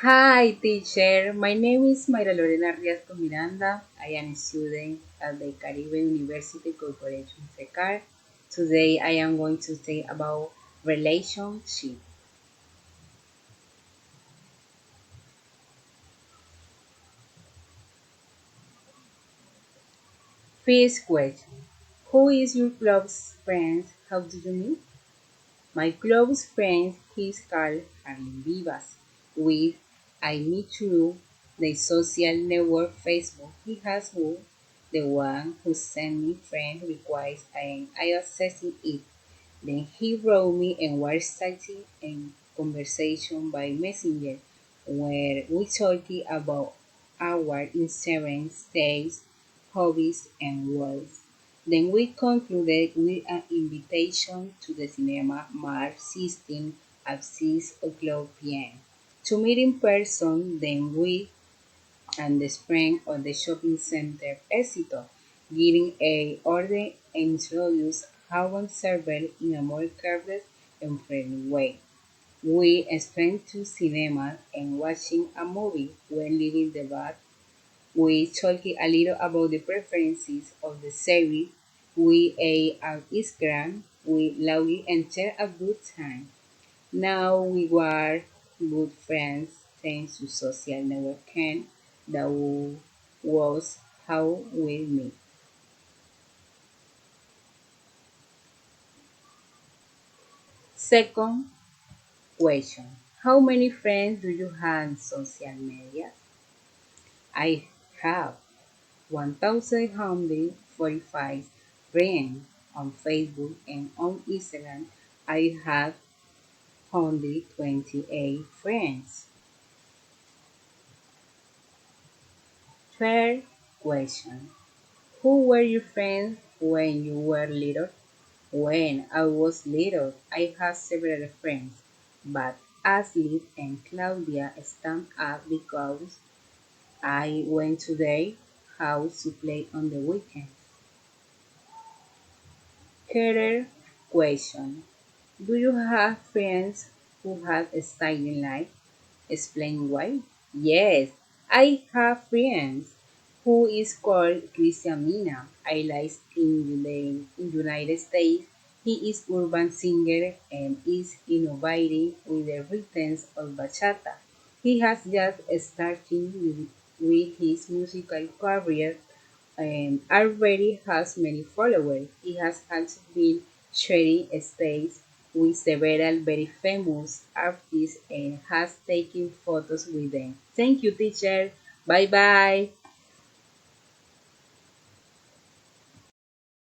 Hi, teacher. My name is Mayra Lorena Riasco Miranda. I am a student at the Caribbean University Corporation SECAR. Today, I am going to say about relationship. First question: who is your close friend? How do you meet? My close friend is called Carlin Vivas. With I meet through the social network Facebook. He has who the one who sent me friend request and I accessing it. Then he wrote me and we're starting a conversation by messenger where we talked about our interests, tastes, hobbies, and goals. Then we concluded with an invitation to the cinema March 16 at 6 o'clock p.m. To meet in person, then we and the spring of the shopping center Éxito, getting a order and introduce Hawan server in a more careless and friendly way. We spent two cinemas and watching a movie when leaving the bath. We talked a little about the preferences of the series. We ate at Instagram. We laughed and shared a good time. Now we were good friends thanks to social networking. That was how we met. Second question: how many friends do you have on social media? I have 1,145 friends on Facebook and on Instagram. I have 128 friends. Third question: who were your friends when you were little? When I was little, I had several friends, but Ashley and Claudia stand up because I went to their house to play on the weekend. Career question: do you have friends who have a styling life? Explain why. Yes, I have friends who is called Christian Mina. I live in United States. He is urban singer and is innovating with the rhythms of bachata. He has just started with his musical career and already has many followers. He has also been sharing space with several very famous artists and has taken photos with them. Thank you, teacher. Bye bye.